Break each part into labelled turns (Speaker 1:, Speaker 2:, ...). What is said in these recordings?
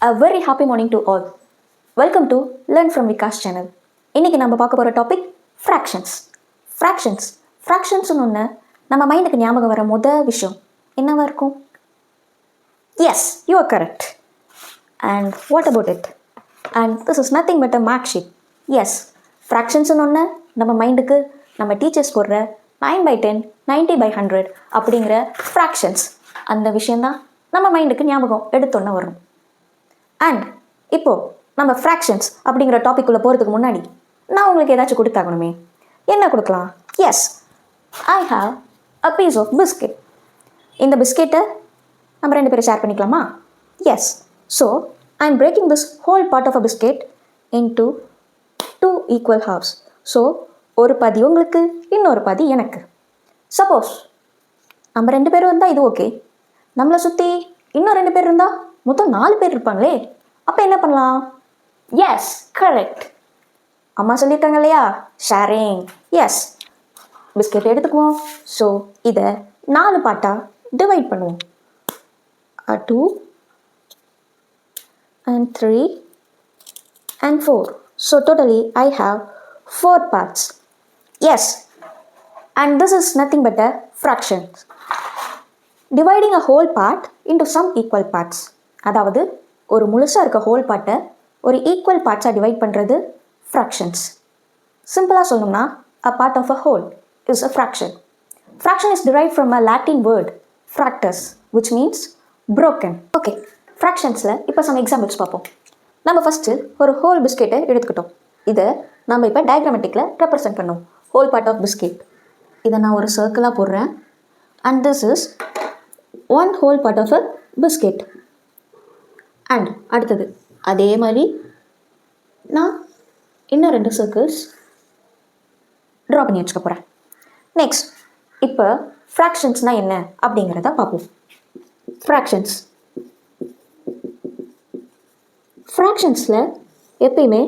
Speaker 1: A very happy morning to all. Welcome to Learn from Vikas channel. இன்னைக்கு நம்ம பார்க்க போகிற டாபிக் ஃப்ராக்ஷன்ஸ். ஃப்ராக்ஷன்ஸ்னு ஒன்று நம்ம மைண்டுக்கு ஞாபகம் வர விஷயம் என்னவா இருக்கும்? Yes, you are correct. And what about it? And this is nothing but a mark sheet. Yes, ஃப்ராக்ஷன்ஸ்னு ஒன்று நம்ம மைண்டுக்கு நம்ம டீச்சர்ஸ் போடுற 9/10, 90/100 அப்படிங்கிற ஃப்ராக்ஷன்ஸ், அந்த விஷயந்தான் நம்ம மைண்டுக்கு ஞாபகம் எடுத்தோன்னே வரும். அண்ட் இப்போது நம்ம ஃப்ராக்ஷன்ஸ் அப்படிங்கிற டாபிக்குள்ளே போகிறதுக்கு முன்னாடி நான் உங்களுக்கு ஏதாச்சும் கொடுத்தாகணுமே. என்ன கொடுக்கலாம்? Yes, I have a piece of biscuit. இந்த பிஸ்கெட்டை நம்ம 2 பேரும் ஷேர் பண்ணிக்கலாமா? Yes. So I am breaking this whole part of a biscuit into 2 equal halves. ஸோ ஒரு பாதி உங்களுக்கு, இன்னொரு பாதி எனக்கு. சப்போஸ் நம்ம 2 பேரும் இருந்தால் இது ஓகே. நம்மளை சுற்றி இன்னும் 2 பேர் இருந்தால் மொத்தம் 4 பேர் இருப்பாங்களே. அப்போ என்ன பண்ணலாம்? Yes, correct. அம்மா சொல்லியிருக்காங்க இல்லையா, ஷேரிங். எஸ், பிஸ்கெட் எடுத்துக்குவோம். ஸோ இதை 4 பார்ட்டாக டிவைட் பண்ணுவோம். 2 and 3 and 4. So totally I have 4 parts. Yes, and this is nothing but a fraction. Dividing a whole part into some equal parts. அதாவது ஒரு முழுசாக இருக்க ஹோல் பார்ட்டை ஒரு ஈக்குவல் பார்ட்ஸாக டிவைட் பண்ணுறது ஃப்ராக்ஷன்ஸ். சிம்பிளாக சொல்லணும்னா a part of a whole is a fraction. Fraction is derived from a Latin word fractus, which means broken. Okay, ஃப்ராக்ஷன்ஸில் இப்போ சம் எக்ஸாம்பிள்ஸ் பார்ப்போம். நம்ம ஃபஸ்ட்டு ஒரு ஹோல் பிஸ்கெட்டை எடுத்துக்கிட்டோம். இதை நம்ம இப்போ டயக்ராமேட்டிக்கில் ரெப்ரசென்ட் பண்ணோம். Whole part of biscuit. இதை நான் ஒரு சர்க்கிளாக போடுறேன். And this is 1 whole part of a biscuit. அண்ட் அடுத்தது அதே மாதிரி நான் இன்னும் 2 சர்க்கிள்ஸ் ட்ரா பண்ணி வச்சுக்க போகிறேன். நெக்ஸ்ட், இப்போ ஃப்ராக்ஷன்ஸ்னால் என்ன அப்படிங்கிறத பார்ப்போம். ஃப்ராக்ஷன்ஸில் எப்பயுமே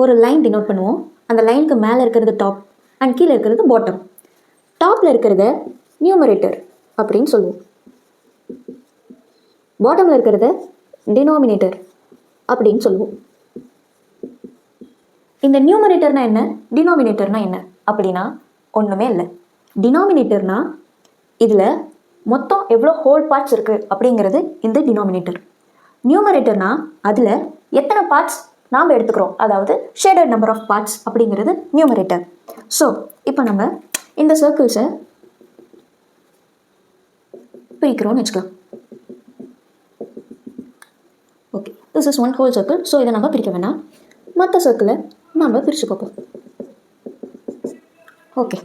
Speaker 1: ஒரு லைன் டினோட் பண்ணுவோம். அந்த லைனுக்கு மேலே இருக்கிறது டாப் அண்ட் கீழே இருக்கிறது பாட்டம். டாப்பில் இருக்கிறத நியூமரேட்டர் அப்படின்னு சொல்லுவோம். பாட்டமில் இருக்கிறத டினாமினேட்டர் அப்படின்னு சொல்லுவோம். இந்த நியூமரேட்டர்னா என்ன, டினாமினேட்டர்னா என்ன அப்படின்னா ஒன்றுமே இல்லை. டினாமினேட்டர்னா இதில் மொத்தம் எவ்வளோ ஹோல் பார்ட்ஸ் இருக்குது அப்படிங்கிறது இந்த டினாமினேட்டர். நியூமரேட்டர்னா அதில் எத்தனை பார்ட்ஸ் நாம் எடுத்துக்கிறோம், அதாவது ஷேடட் நம்பர் ஆஃப் பார்ட்ஸ் அப்படிங்கிறது நியூமரேட்டர். ஸோ இப்போ நம்ம இந்த சர்க்கிள்ஸை பிரிக்கிறோம்னு வச்சுக்கலாம். Okay, this is 1 whole circle. So இதை நம்ம பிரிக்க வேணாம். மற்ற சர்க்கிளை நம்ம பிரித்து பார்ப்போம். ஓகே,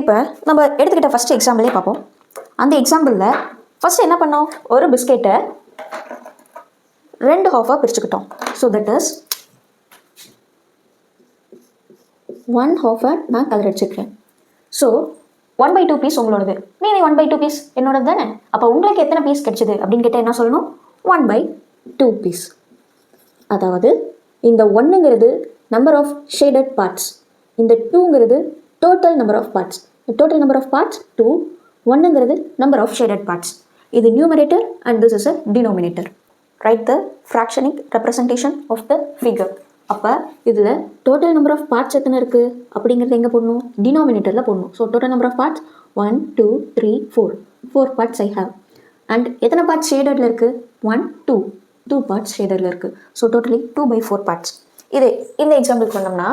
Speaker 1: இப்போ நம்ம எடுத்துக்கிட்ட ஃபஸ்ட்டு எக்ஸாம்பிளே பார்ப்போம். அந்த எக்ஸாம்பிளில் ஃபஸ்ட்டு என்ன பண்ணோம், ஒரு பிஸ்கெட்டை 2 ஹாஃபாக பிரிச்சுக்கிட்டோம். ஸோ தட் இஸ் 1 ஹாஃபை நான் கலர் அடிச்சுக்கிறேன். ஸோ 1/2 பீஸ் உங்களோடது, நீ 1/2 பீஸ் என்னோடது தானே. அப்போ உங்களுக்கு எத்தனை பீஸ் கிடைச்சிது அப்படின்னு கேட்டால் என்ன சொல்லணும்? 1/2 பீஸ். அதாவது இந்த 1ங்கிறது நம்பர் ஆஃப் ஷேடட் பார்ட்ஸ், இந்த 2ங்கிறது total number of parts. Total number of parts 2, 1ங்கிறது நம்பர் ஆஃப் ஷேடட் பார்ட்ஸ். இது numerator and this is a denominator. Right the fractional representation of the figure. அப்போ இதில் டோட்டல் நம்பர் ஆஃப் பார்ட்ஸ் எத்தனை இருக்குது அப்படிங்கிறது எங்கே போடணும்? டினாமினேட்டரில் போடணும். So total number of parts 1 2 3 4 parts I have. And எத்தனை பார்ட்ஸ் ஷேடடில் இருக்குது? 1 2 பார்ட்ஸ் ஷேடடில் இருக்குது. So totally 2/4 parts. இது இந்த எக்ஸாம்பிளுக்கு வந்தோம்னா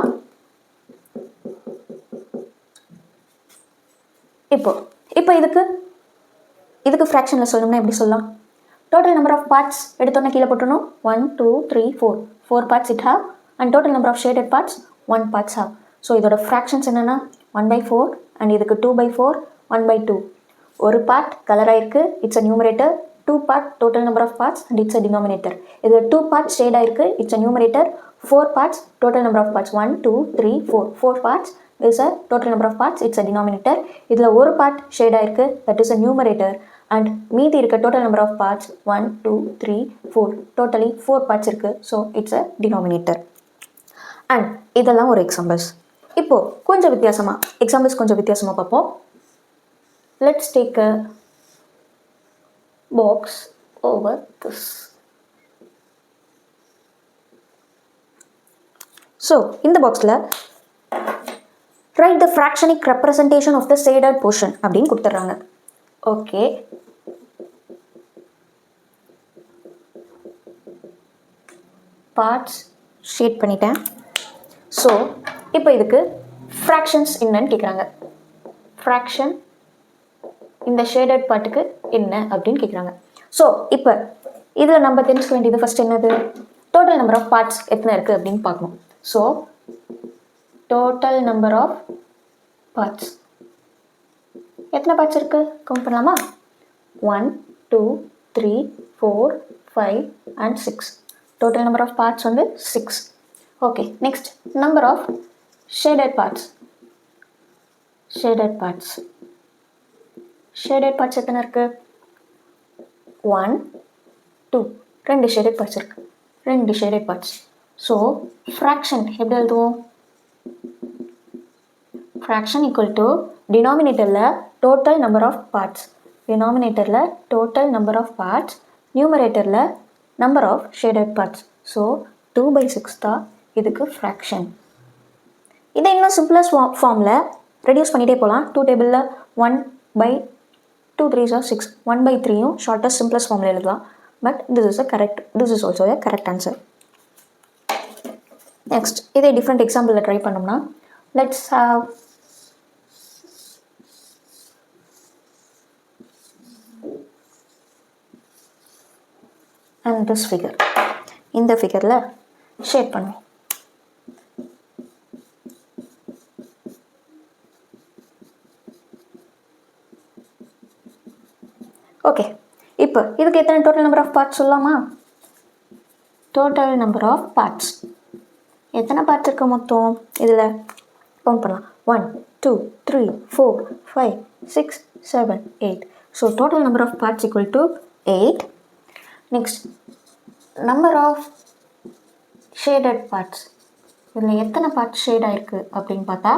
Speaker 1: இப்போ இதுக்கு ஃப்ராக்ஷனில் சொல்லணும்னா எப்படி சொல்லலாம்? டோட்டல் நம்பர் ஆஃப் பார்ட்ஸ் எடுத்தோன்னே கீழே போட்டுருணும். 1 2 3 4 parts it have. And total number of shaded parts 1 parts have. So இதோட ஃப்ராக்ஷன்ஸ் என்னென்னா 1/4 அண்ட் இதுக்கு 2/4, 1/2. ஒரு பார்ட் கலராக இருக்குது, it's a numerator. 2 part total number of parts and it's a denominator. இதில் 2 பார்ட்ஸ் ஷேடாக இருக்குது, it's a numerator. 4 parts total number of parts 1 2 3 4 parts is a total number of parts, it's a denominator. இதில் ஒரு part ஷேடாக இருக்குது, that is a numerator. And மீதி இருக்க total number of parts 1 2 3 4, totally 4 parts இருக்குது. So it's a denominator. And இதெல்லாம் ஒரு examples. இப்போது கொஞ்சம் வித்தியாசமாக எக்ஸாம்பிள்ஸ் கொஞ்சம் வித்தியாசமாக பார்ப்போம். Let's take a box over this. So இந்த பாக்ஸில் write the fractionic representation of the shaded portion அப்படின்னு கொடுத்துட்றாங்க. ஓகே, பார்ட்ஸ் ஷேட் பண்ணிட்டேன். ஸோ இப்போ இதுக்கு ஃப்ராக்ஷன்ஸ் என்னன்னு கேட்குறாங்க. ஃப்ராக்ஷன் இந்த ஷேடட் பார்ட்டுக்கு என்ன அப்படின்னு கேட்குறாங்க. ஸோ இப்போ இதில் நம்ம தெரிஞ்சுக்க வேண்டியது ஃபஸ்ட் என்னது, டோட்டல் நம்பர் ஆஃப் பார்ட்ஸ் எத்தனை இருக்குது அப்படின்னு பார்க்கணும். So total number of parts எத்தனை பார்ட்ஸ் இருக்குது கவுண்ட் பண்ணலாமா? 1 2 3 4 5 and 6. Total number of parts வந்து 6. Okay, next number of shaded parts. Shaded parts எத்தனை இருக்குது? 1 2 2 ஷேடட் பார்ட்ஸ் இருக்குது. 2 ஷேடட் பார்ட்ஸ். ஸோ ஃப்ராக்ஷன் எப்படி எழுதுவோம்? fraction equal to denominatorல total number of parts, denominatorல total number of parts, numeratorல number of shaded parts. So 2/6 தான் இதுக்கு fraction. இதை இன்னும் simplest formல reduce பண்ணிட்டே போகலாம். 2 டேபிளில் 1/2 3s are 6, 1/3யும் shortest simplest formல எழுதலாம். But this is also a correct answer. Next, இதே different example try பண்ணோம்னா, let's have and this figure. இந்த ஃபிகரில் ஷேட் பண்ணுவோம். ஓகே, இப்போ இதுக்கு எத்தனை டோட்டல் நம்பர் ஆஃப் பார்ட்ஸ் சொல்லலாமா? டோட்டல் நம்பர் ஆஃப் பார்ட்ஸ் எத்தனை பார்ட்ஸ் இருக்குது மொத்தம்? இதில் கவுண்ட் பண்ணலாம். 1 2 3 4 5 6 7 8. So total number of parts equal to 8. Next number of shaded parts. இதில் எத்தனை பார்ட்ஸ் ஷேட் ஆகிருக்கு அப்படின்னு பார்த்தா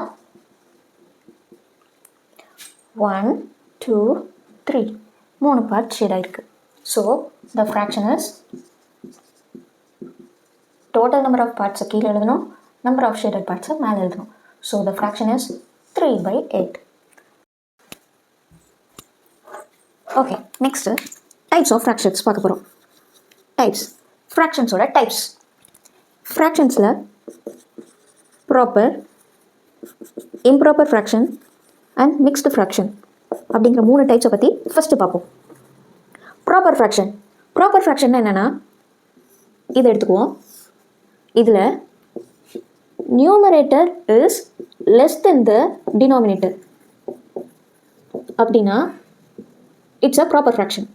Speaker 1: 1 2 3 3 பார்ட்ஸ் ஷேட் ஆகிருக்கு. So the fraction is total number of பார்ட்ஸை கீழே எழுதணும், நம்பர் ஆஃப் ஷேடட் பார்ட்ஸை மேலே எழுதணும். So the fraction is 3/8. Okay, next types of fractions பார்க்க போகிறோம். டைப்ஸ், ஃப்ராக்ஷன்ஸோட டைப்ஸ். ஃப்ராக்ஷன்ஸில் proper, improper fraction and mixed fraction அப்படிங்கிற 3 டைப்ஸை பற்றி ஃபஸ்ட்டு பார்ப்போம். Proper fraction. ப்ராப்பர் ஃப்ராக்ஷன்னா என்னென்னா, இதை எடுத்துக்குவோம். இதில் numerator is less than the denominator அப்படின்னா it's a proper fraction.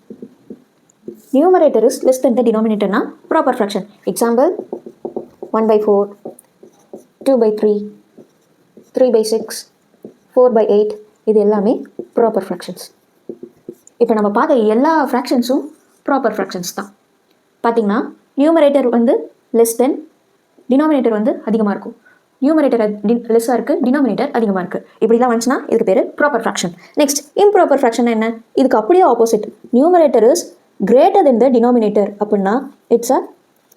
Speaker 1: Numerator is less than the denominator na proper fraction. Example 1/4, 2/3, 3/6, 4/8. இது எல்லாமே ப்ராப்பர் ஃப்ராக்ஷன்ஸ். இப்போ நம்ம பார்த்த எல்லா ஃப்ராக்ஷன்ஸும் ப்ராப்பர் ஃப்ராக்ஷன்ஸ் தான். பார்த்திங்கன்னா நியூமரேட்டர் வந்து லெஸ் தென், டினாமினேட்டர் வந்து அதிகமாக இருக்கும். நியூமரேட்டர் லெஸ்ஸாக இருக்குது, டினாமினேட்டர் அதிகமாக இருக்குது. இப்படிலாம் வந்துச்சுன்னா இதுக்கு பேர் proper fraction. Next improper fraction என்ன? இதுக்கு அப்படியே opposite. Numerator is greater than the denominator அப்படின்னா it's a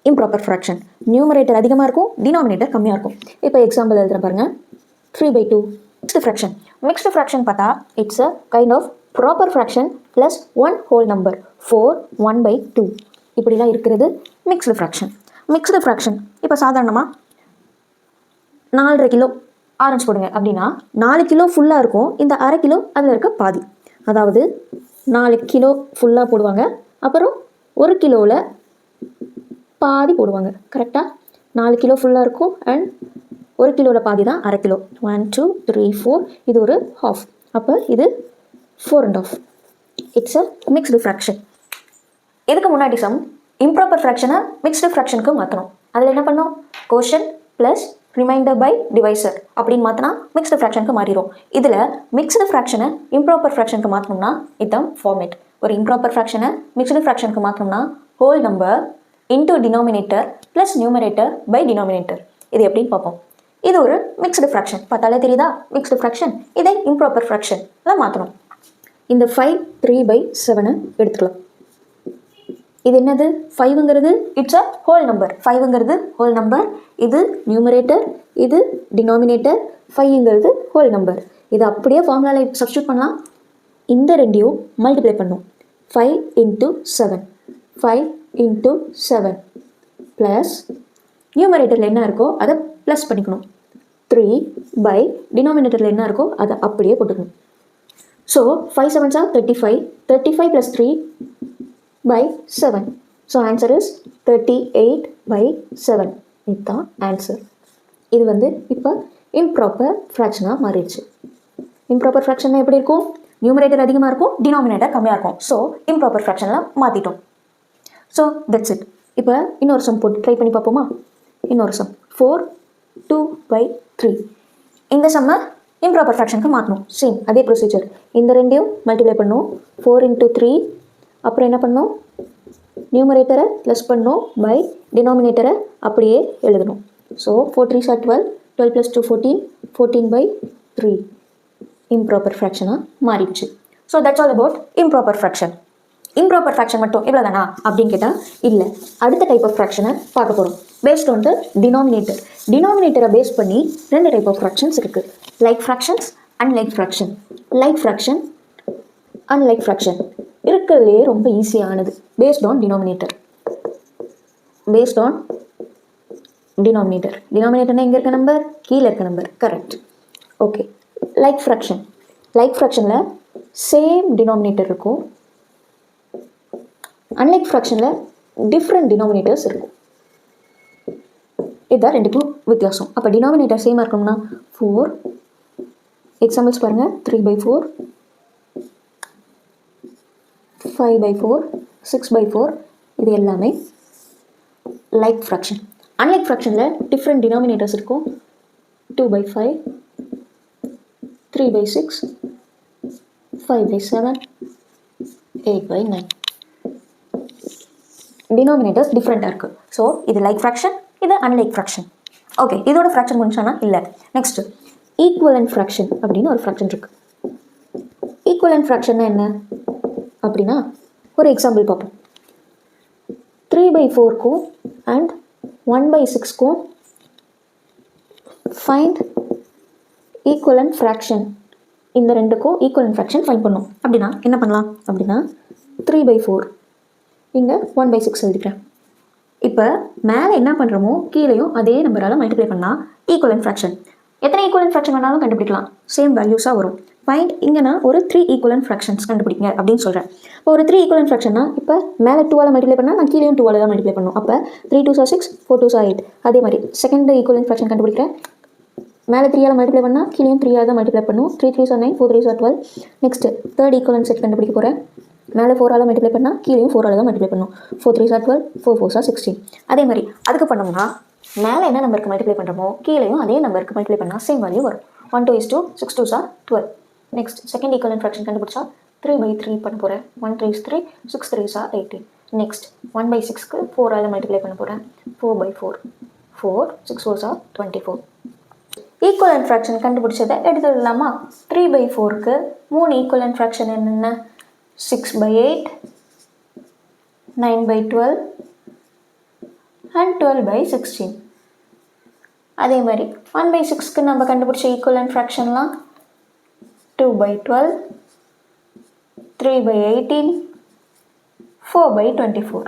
Speaker 1: improper fraction. Numerator அதிகமாக இருக்கும், டினாமினேட்டர் கம்மியாக இருக்கும். இப்போ எக்ஸாம்பிள் எழுதுகிற பாருங்கள். 3/2 மிக்ஸ்டு ஃப்ராக்ஷன். மிக்ஸ்டு ஃப்ராக்ஷன் பார்த்தா it's a kind of proper fraction plus 1 whole number 4 1/2 இப்படிலாம் இருக்கிறது மிக்ஸ்டு ஃப்ராக்ஷன். மிக்ஸ்டு ஃப்ராக்ஷன் இப்போ சாதாரணமாக 4.5 கிலோ ஆரஞ்சு போடுங்க அப்படின்னா 4 கிலோ ஃபுல்லாக இருக்கும், இந்த 1/2 கிலோ அதில் இருக்க பாதி. அதாவது 4 கிலோ ஃபுல்லாக போடுவாங்க, அப்புறம் 1 கிலோவில் பாதி போடுவாங்க. கரெக்டாக 4 கிலோ ஃபுல்லாக இருக்கும் அண்ட் 1 கிலோவில் பாதி தான் 1/2 கிலோ. 1 2 3 4 இது ஒரு ஹாஃப், அப்போ இது 4.5. It's a mixed fraction. இதுக்கு முன்னாடி சம் இம்ப்ராப்பர் ஃப்ராக்ஷனை மிக்ஸ்டு ஃப்ராக்ஷனுக்கு மாற்றணும். அதில் என்ன பண்ணோம்? கோஷன் ப்ளஸ் ரிமைண்டர் பை டிவைசர் அப்படின்னு மாற்றினா மிக்ஸ்டு ஃப்ராக்ஷனுக்கு மாறிடும். இதில் மிக்ஸ்டு ஃப்ராக்ஷனை இம்ப்ராப்பர் ஃப்ராக்ஷனுக்கு மாற்றணும்னா இதுதான் ஃபார்மேட். ஒரு இம்ப்ராப்பர் ஃப்ராக்ஷனை மிக்ஸ்டு ஃப்ராக்ஷனுக்கு மாற்றணும்னா whole number into denominator plus numerator by denominator. இது எப்படின்னு பார்ப்போம். இது ஒரு மிக்ஸ்டு ஃப்ராக்ஷன், பார்த்தாலே தெரியுதா மிக்ஸ்டு ஃப்ராக்ஷன். இதை இம்ப்ராப்பர் ஃப்ராக்ஷனில் மாற்றணும். இந்த 5 3/7 எடுத்துக்கலாம். இது என்னது? 5ங்கிறது இட்ஸ் அ ஹோல் நம்பர். 5ங்கிறது ஹோல் நம்பர். இது நியூமரேட்டர், இது டினாமினேட்டர். 5ங்கிறது ஹோல் நம்பர். இதை அப்படியே ஃபார்முலாவில் சப்ஸ்டியூட் பண்ணலாம். இந்த ரெண்டையும் மல்டிப்ளை பண்ணும். 5 × 7 5 × 7 ப்ளஸ் நியூமரேட்டரில் என்ன இருக்கோ அதை ப்ளஸ் பண்ணிக்கணும். 3 டினாமினேட்டரில் என்ன இருக்கோ அதை அப்படியே போட்டுக்கணும். So 5 7s are 35. 35 + 3/7. So answer is 38/7. இதுதான் ஆன்சர். இது வந்து இப்போ இம்ப்ராப்பர் ஃப்ராக்ஷனாக மாறிடுச்சு. இம்ப்ராப்பர் ஃப்ராக்ஷன் எப்படி இருக்கும்? நியூமரேட்டர் அதிகமாக இருக்கும், டினாமினேட்டர் கம்மியாக இருக்கும். ஸோ இம்ப்ராப்பர் ஃப்ராக்ஷனில் மாற்றிட்டோம். So that's it. இப்போ இன்னொரு சம் போட்டு ட்ரை பண்ணி பார்ப்போமா? இன்னொரு சம் 4 2/3. இந்த சம்மை இம்ப்ராப்பர் ஃப்ராக்ஷனுக்கு மாற்றணும். சேம் அதே ப்ரொசீஜர். இந்த ரெண்டையும் மல்டிப்ளை பண்ணும். 4 × 3. அப்புறம் என்ன பண்ணோம்? நியூமரேட்டரை ப்ளஸ் பண்ணோம் பை டினாமினேட்டரை அப்படியே எழுதணும். So 4 3s are 12. 12 + 2 14. 14/3 இம்ப்ராப்பர் ஃப்ராக்ஷனாக மாறிடுச்சு. So that's all about improper fraction. Improper fraction மட்டும் இவ்வளோ தானா அப்படின்னு கேட்டால் இல்லை. அடுத்த டைப் ஆஃப் ஃப்ராக்ஷனை பார்க்க போகிறோம். Based on the denominator. டினாமினேட்டரை பேஸ் பண்ணி 2 டைப் ஆஃப் ஃப்ராக்ஷன்ஸ் இருக்குது. Like fractions, unlike fraction. Like fraction, unlike fraction இருக்கிறதுலே ரொம்ப ஈஸியானது. Based on denominator. Based on denominator. டினாமினேட்டர்னா எங்கே இருக்க நம்பர்? கீழே இருக்க நம்பர். Correct. Okay. Like fraction. Like ஃப்ராக்ஷனில் சேம் டினாமினேட்டர் இருக்கும். அன்லைக் ஃப்ராக்ஷனில் டிஃப்ரெண்ட் டினாமினேட்டர்ஸ் இருக்கும். இதுதான் ரெண்டுக்கும் வித்தியாசம். அப்போ டினாமினேட்டர் சேமாக இருக்கணும்னா 4. எக்ஸாம்பிள்ஸ் பாருங்கள். 3/4, 5/4, 6/4. இது எல்லாமே லைக் ஃப்ராக்ஷன். அன்லைக் ஃப்ராக்ஷனில் டிஃப்ரெண்ட் டினாமினேட்டர்ஸ் இருக்கும். 2/5, 3/6, 5/7, 8/9. டினாமினேட்டர்ஸ் டிஃப்ரெண்ட்டாக இருக்குது. ஸோ இது லைக் ஃப்ராக்ஷன், இது அன்லைக் ஃப்ராக்ஷன். ஓகே, இதோட ஃப்ராக்ஷன் முடிச்சானா? இல்லை. நெக்ஸ்ட்டு ஈக்குவலன்ட் ஃப்ராக்ஷன் அப்படின்னு ஒரு ஃப்ராக்ஷன் இருக்குது. ஈக்குவலன்ட் ஃப்ராக்ஷன்னா என்ன அப்படின்னா, ஒரு எக்ஸாம்பிள் பார்ப்போம். 3/4க்கும் அண்ட் 1/6க்கும் ஃபைண்ட் ஈக்குவலன்ட் ஃப்ராக்ஷன். இந்த ரெண்டுக்கும் ஈக்குவலன்ட் ஃப்ராக்ஷன் ஃபைண்ட் பண்ணோம் அப்படின்னா என்ன பண்ணலாம் அப்படின்னா 3/4 இங்கே 1/6 எழுதிக்கிறேன். இப்போ மேலே என்ன பண்ணுறோமோ கீழேயும் அதே நம்பரால் மல்டிப்ளை பண்ணால் ஈக்குவலன்ட் ஃப்ராக்ஷன். எத்தனை ஈக்குவலன்ட் ஃப்ராக்ஷன் வேணாலும் கண்டுபிடிக்கலாம். சேம் வேல்யூஸாக வரும். ஃபைண்ட் இங்கே நான் ஒரு 3 ஈக்குவலன்ட் ஃப்ராக்ஷன்ஸ் கண்டுபிடிங்க அப்படின்னு சொல்கிறேன். இப்போ ஒரு 3 ஈக்குவலன்ட் ஃப்ராக்ஷன்னா இப்போ மேலே 2ஆல் மல்டிப்ளை பண்ணால் நான் கீழேயும் 2ஆல் தான் மல்டிப்ளை பண்ணணும். அப்போ 3 2s are 6, 4 2s are 8. அதே மாதிரி செகண்ட் ஈக்குவலன்ட் ஃப்ராக்ஷன் கண்டுபிடிக்கிறேன். மேலே 3ஆல் மல்டிப்ளை பண்ணால் கீழேயும் 3ஆல் தான் மல்டிப்ளை பண்ணும். 3 3s are 9, 4 3s are 12. Next third equivalent set கண்டுபிடிக்க போகிறேன். மேலே 4ஆல் மல்டிப்ளை பண்ணால் கீழேயும் 4ஆல் தான் மல்டிப்ளை பண்ணும். 4 3s are 12, 4 4s are 16. அதே மாதிரி அதுக்கு பண்ணோம்னா மேலே என்ன நம்பருக்கு மல்டிப்ளை பண்ணுறோமோ கீழேயும் அதே நம்பருக்கு மல்டிப்ளை பண்ணால் சேம் வேல்யூ வரும். 1 2 is 2, 6 2s are 12. Next second equivalent fraction கண்டுபிடிச்சா 3/3 பண்ண போகிறேன். 1 3 is 3, 6 3s are 18. நெக்ஸ்ட் 1/6க்கு 4ஆல் மல்டிப்ளை பண்ண போகிறேன். 4/4, 4 6 4s are 24. ஈக்குவலன்ட் ஃப்ராக்ஷன் கண்டுபிடிச்சதை எடுத்துடலாமா? 3/4க்கு 3 ஈக்குவலன்ட் ஃப்ராக்ஷன் என்னென்ன? 6/8, 9/12 and 12/16. அதே மாதிரி 1/6க்கு நம்ம கண்டுபிடிச்ச ஈக்குவலன்ட் ஃப்ராக்ஷன்லாம் 2/12, 3/18, 4/24.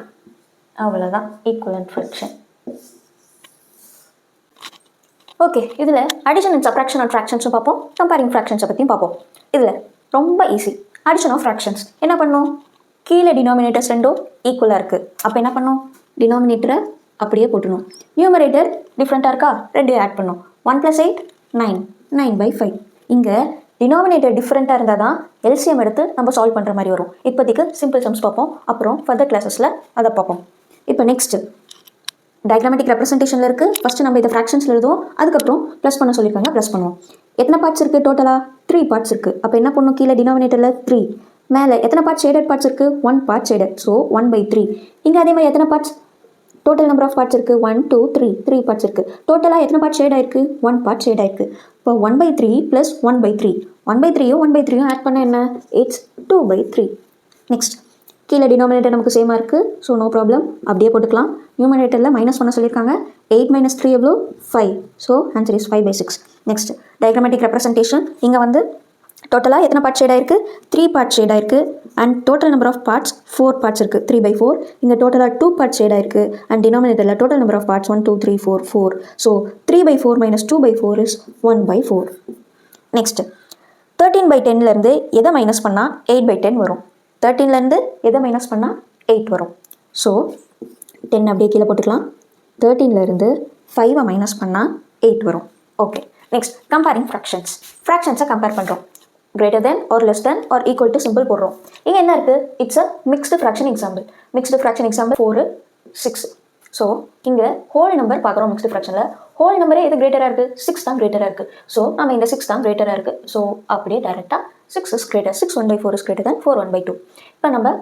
Speaker 1: அவ்வளோதான் ஈக்குவலன்ட் ஃப்ராக்ஷன். ஓகே, இதில் அடிஷன் அண்ட் சப்ராக்ஷன் அண்ட் ஃப்ராக்ஷன்ஸும் பார்ப்போம், கம்பேரிங் ஃப்ராக்ஷன்ஸை பற்றியும் பார்ப்போம். இதில் ரொம்ப ஈஸி. அடிஷன் ஆஃப் ஃப்ராக்ஷன்ஸ் என்ன பண்ணோம்? கீழே டினாமினேட்டர்ஸ் ரெண்டும் ஈக்குவலாக இருக்குது. அப்போ என்ன பண்ணோம்? டினாமினேட்டரை அப்படியே போட்டணும். நியூமரேட்டர் டிஃப்ரெண்ட்டாக இருக்கா? ரெண்டையும் ஆட் பண்ணோம். 1 + 8 9, 9/5. இங்கே டினாமினேட்டர் டிஃப்ரெண்ட்டாக இருந்தால் தான் எல்சிஎம் எடுத்து நம்ம சால்வ் பண்ணுற மாதிரி வரும். இப்போதைக்கு சிம்பிள் சம்ஸ் பார்ப்போம், அப்புறம் ஃபர்தர் கிளாஸஸில் அதை பார்ப்போம். இப்போ நெக்ஸ்ட்டு டயக்ராமேட்டிக் ரெப்ரசன்டேஷனில் இருக்குது. ஃபஸ்ட்டு நம்ம இதை ஃப்ராக்ஷன்ஸில் எழுதுவோம், அதுக்கப்புறம் ப்ளஸ் பண்ண சொல்லியிருக்காங்க, ப்ளஸ் பண்ணுவோம். எத்தனை பார்ட்ஸ் இருக்குது டோட்டலாக? 3 பார்ட்ஸ் இருக்குது. அப்போ என்ன பண்ணும்? கீழே டினாமினேட்டரில் 3, மேலே எத்தனை பார்ட்ஸ் ஷேடட் பார்ட்ஸ் இருக்குது? 1 பார்ட் ஷேடட், ஸோ 1/3. இங்கே அதே மாதிரி எத்தனை parts? Total number of parts இருக்குது 1 2 3 3 பார்ட்ஸ் இருக்குது. டோட்டலாக எத்தனை பார்ட் ஷேட் ஆயிருக்கு 1 பார்ட் ஷேட் ஆயிருக்கு. இப்போ 1/3 ப்ளஸ் 1/3 1/3யும் 1/3யும் ஆட் பண்ண என்ன இட்ஸ் 2/3. நெக்ஸ்ட் கீழே டினாமினேட்டர் நமக்கு சேமாக இருக்குது, ஸோ நோ ப்ராப்ளம், அப்படியே போட்டுக்கலாம். நியூமரேட்டரில் மைனஸ் பண்ண சொல்லியிருக்காங்க. 8 - 3 எவ்வளோ 5. So answer is 5/6. Next diagrammatic representation. இங்கே வந்து டோட்டலாக எத்தனை பார்ட் ஷேட் ஆயிருக்கு 3 பார்ட் ஷேட் ஆயிருக்கு. And total number of parts 4 parts இருக்குது 3/4. இங்கே டோட்டலாக 2 பார்ட் ஷேட் ஆயிருக்கு. அண்ட் டினாமினேட்டரில் total number of parts 1 2 3 4 4. So 3/4 - 2/4 is 1/4. Next 13/10லேருந்து எதை மைனஸ் பண்ணால் 8/10 வரும். 13லேருந்து எதை மைனஸ் பண்ணால் 8 வரும். ஸோ 10 அப்படியே கீழே போட்டுக்கலாம். 13லேருந்து 5 மைனஸ் பண்ணால் 8 வரும். Okay, next comparing fractions. ஃப்ராக்ஷன்ஸை கம்பேர் பண்ணுறோம். greater than or less than or equal to symbol போடுறோம். இங்கே என்ன இருக்குது it's a mixed fraction example. Mixed fraction example 4 6. So இங்கே ஹோல் நம்பர் பார்க்குறோம். மிக்ஸ்டு ஃப்ராக்ஷனில் ஹோல் நம்பரே எது கிரேட்டராக இருக்குது 6 தான் கிரேட்டராக இருக்குது. ஸோ நம்ம இந்த 6 தான் கிரேட்டராக இருக்குது. ஸோ அப்படியே டேரெக்டாக 6 is greater 6 1/4 is greater than 4 1/2. இப்போ நம்ம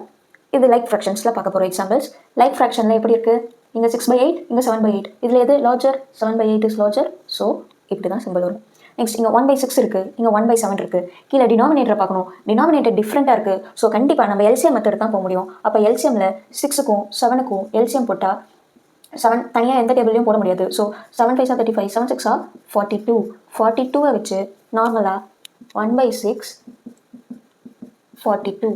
Speaker 1: இது லைக் ஃப்ராக்ஷன்ஸில் பார்க்க போகிறோம் எக்ஸாம்பிள்ஸ். லைக் ஃப்ராக்ஷனில் எப்படி இருக்குது இங்கே 6/8 இங்கே 7/8. இதில் எது லார்ஜர் 7/8 இஸ் லார்ஜர். ஸோ இப்படி தான் சிம்பிள் வரும். நெக்ஸ்ட் இங்கே 1/6 இருக்குது, இங்கே 1/7 இருக்குது. கீழே டினாமினேட்டரை பார்க்கணும். டினாமினேட்டர் டிஃப்ரெண்ட்டாக இருக்குது. ஸோ கண்டிப்பாக நம்ம எல்சிஎம் மெத்தட் தான் போக முடியும். அப்போ எல்சிஎம்மில் 6க்கும் 7க்கும் எல்சிஎம் போட்டால் 7 தனியாக எந்த டேபிளையும் போட முடியாது. ஸோ 7 5 35 7 6 42. 42வை வச்சு நார்மலாக 1/6 42.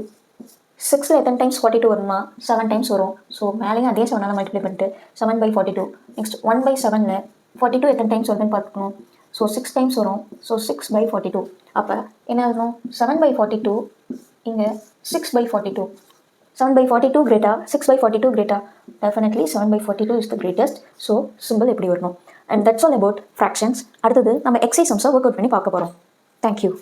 Speaker 1: 6ல் எத்தனை டைம்ஸ் 42 வருமா 7 டைம்ஸ் வரும். ஸோ மேலேயும் அதே 7ஆல் மல்டிப்ளை பண்ணிட்டு 7/42. நெக்ஸ்ட் 1/7ல் 42 எத்தனை டைம்ஸ் வருதுன்னு பார்த்துக்கணும். ஸோ 6 டைம்ஸ் வரும். ஸோ 6/42. அப்போ என்ன ஆகணும் 7/42 இங்கே 6/42. 7/42 greater 6/42 greater. Definitely 7/42 is the greatest. So simple எப்படி வரணும். And that's all about fractions. அடுத்தது நம்ம எக்ஸைஸ் சம்ஸை ஒர்க் அவுட் பண்ணி பார்க்க போகிறோம். தேங்க்யூ.